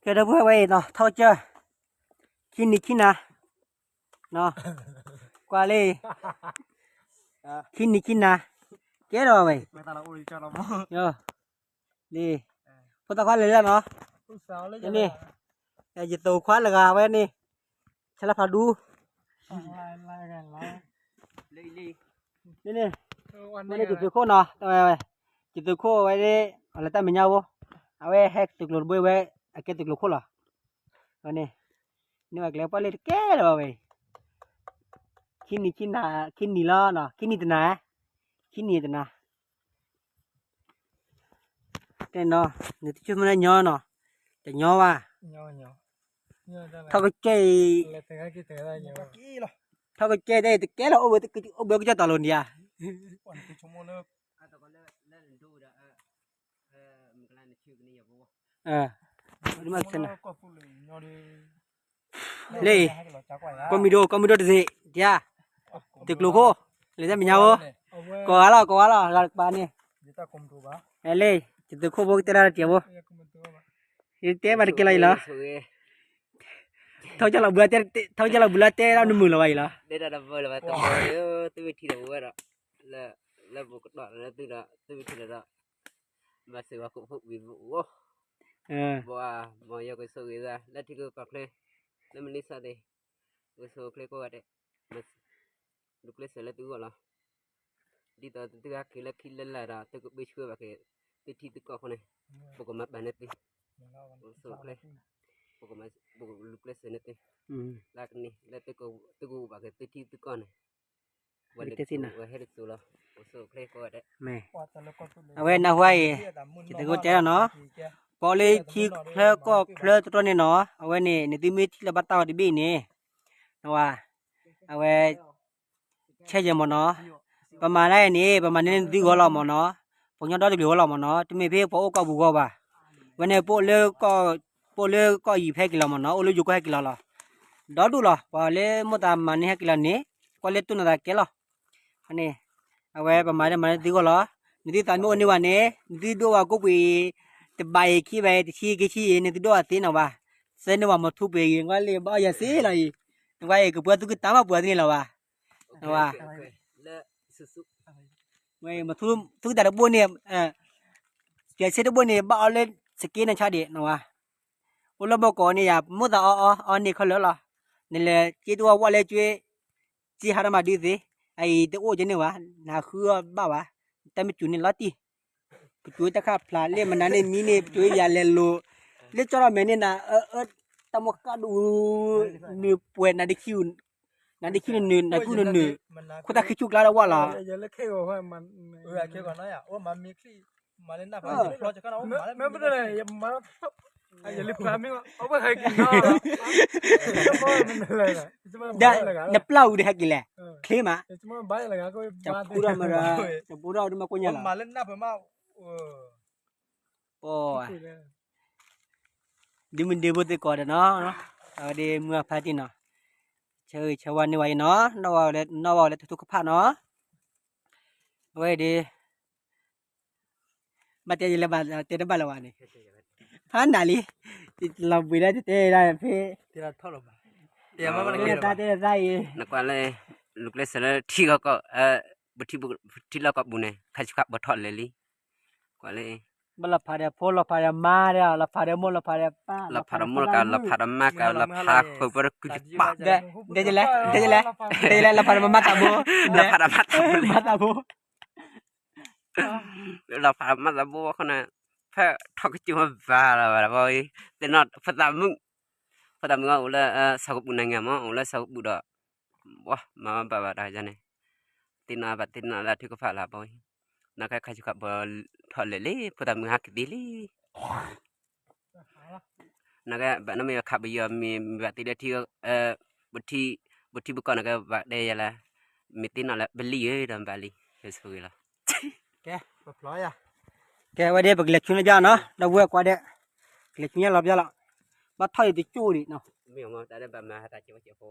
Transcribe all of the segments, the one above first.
cái đó vừa vậy nó thao chưa khi nị khi nào nó qua đi khi nị khi nào cái đó vậy nhớ đi chúng ta khóa lấy ra nó cái đi cái gì tàu khóa là gà vậy đi sẽ là phải đu đi đi đi này chỉ từ khô nó tao chỉ từ khô vậy đi là ta mình nhau vô à vậy hết từ lúa bơi vậy cái từ lúa khô là vậy nè nếu mà cái phải lấy cái đó vậy khi nị lo nó khi nị thế nào cái nó người ta chưa mới nhỏ nó cái nhỏ à thao cái chơi đây thì cái là ô bê cái cho tao luôn đi à đúng rồi xem nào lê con mi đô gì ya từ lúa khô lấy ra mình nhau có là ba nè lê từ khô bố cái ra chịu bố thế mà cái này là thao cho là bữa tê ra nằm mưa là vậy là đây là vừa là tao tôi thì đâu vậy là bộ cốt đoạn là tôi thì là mà sự vào cũng phục vì vụ bỏ cái sự ra là thì cứ bạc này là mình đi sao đây cái số cái cô đấy lúc lấy sẽ là tôi gọi là đi tới tôi khi lên là tôi cũng biết chưa và cái tôi thi tôi có con này bộ cái mặt bài này đi số cái bộ cái bộ lúc lấy sẽ này là cái này là tôi và cái tôi thi tôi con nàyวันนี้สินะ hết được số là số cái cô đấy แม่เอาไว้นะไว้จิตกูเจ้าเนาะพอเลยที่เคลก็เคลตัวนี้เนาะเอาไว้นี่ในที่มีที่ระบาดต่อที่บีนี่นะว่าเอาไว้ใช่ยังมั้งเนาะประมาณนั้นนี่ประมาณนี้ดีกว่าเรามั้งเนาะผมยังได้ดีกว่าเรามั้งเนาะที่มีเพื่อนพอก็บุกว่าวันนี้พวกเลือกก็หยิบให้กินเรามั้งเนาะโอ้เลยอยู่ก็ให้กินเราละดอดูละพอเลยมุดมันนี่ให้กินเรานี่ก็เลยตุนอะไรกินเราอันนี้เอาไว้ประมาณนั้นดีกว่าเหรอนี่ตอนนู้นนี่วันนี้นี่ดูว่ากูไปแต่ใบขี้ใบขี้นี่ดูว่าตีนเอาว่าเส้นว่ามาทุบไปยังว่าเลยบ่อย่าเสียเลยว่าไอ้กูเปิดตุกตามมาเปิดนี่แล้วว่าว่าไม่มาทุบแต่ละบุญเนี่ยเกี่ยเสร็จบุญเนี่ยบ่เอาเลยสกินนั่นชาดีนะว่าอุลบ่ก่อนนี่อย่ามุดอ๋อนี่เขาเหลือละนี่แหละจีตัวว่าเลยช่วยจีหามาดีสิไอ้ตัวโอ้เจนี่วะน่าคือบ้าวะแต่ไม่จุนี่ละตีจุตะขาพลาเล่มันนั่นนี่มีนี่จุยาเลโลเล่จอราเมนี่นะตะมกดูนี่ป่วยนั่นดิคิวนี่นั่นกูนี่คุณตาคิดจุกแล้วว่าล่ะอย่าเล่นแค่ว่ามันแค่ก่อนนะว่ามันมีคลีมาเล่นหน้าบ้านเราจะกันเอาไม่เป็นไรอย่ามาอย่าลืมพามิเอาไปให้กินเนาะมันอะไรนะได้นับเล่าดิให้กินแหละเคลมาจะมาบ้าอะไรกันก็จะพูดเอามากูเนี่ยล่ะมาเล่นหน้าเพิ่มมาโอ้ดิมันเดบุตรก่อนเนาะเดี๋ยวเมื่อพาที่เนาะเชยชวันนี่ไว้เนาะนาวเลยทุกข์พาเนาะไว้ดีมาเตะเลยมาเตะบ้านละวันนี่ฮันน่ะลิเราไปได้เตะได้พี่ที่เราทอดลงมาเดี๋ยวมันเตะได้นักว่าเลยลูกเล็กเสร็จที่ก็บุที่เราก็บุญเนี่ยใครจะขับบทอดเลยลิกว่าเลยบัลลัพาเดพอลพาเดมาเดลพาเดมลพาเดป้าลพาดมลกันลพาดมากันลพาคุยบริกุจปะเดจเลยลพาดมาตาโบลพาดมาตาโบมาตาโบลพาดมาตาโบคนน่ะแพ้ทอกจิ้มบ้าแล้วบ่อยแต่นอดพระตามึงเอาละสาวบุญนางมั้งเอาละสาวบุญดอกว้ามาบ่ได้จังเนี่ยตินาละที่ก็ฝ่าละบ่อยนักใครจะขับถอดเลยพระตามึงหักดีเลยนักแบบนั้นมีขับไปเยอะมีแบบที่ได้ที่บุตรบุกนักแบบได้ยังไงมีตินาละเบลลี่เดิมเบลลี่เฮ้ยสุดละแกแบบร้อยอ่ะแกว่าเดี๋ยวไปเล็กชุนละจ้าเนาะเราเวิร์กว่าเดี๋ยวเล็กชุนละรอบจ้าละมาถอยติดจูดิเนาะไม่เอาแต่ได้แบบมาหาตาเจียวเจียวโฟ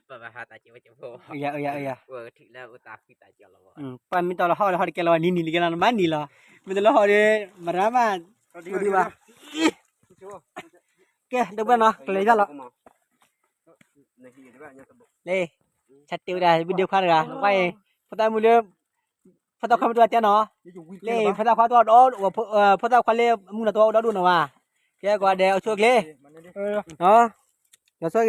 แบบมาหาตาเจียวเจียวโฟว่าที่แล้วตาขี้ตาเจียวแล้วปานมีตอนเราห่อแกเรานี่ลิกันนะมันนี่ละมีตอนเราห่อเดี๋ยวมารามาดูดิว่า ke được bên nó lấy ra lọ đây chặt tiêu đây video khoan rồi nó quay phát tay mua liêm phát tay khoanตัวเจ้าเนาะเลยphát tay khoanตัวđó phát tay khoanเลยมึงน่ะตัวđóดูหน่อยว่าแกก็เดี๋ยวช่วยเลยเนาะเดี๋ยวช่วย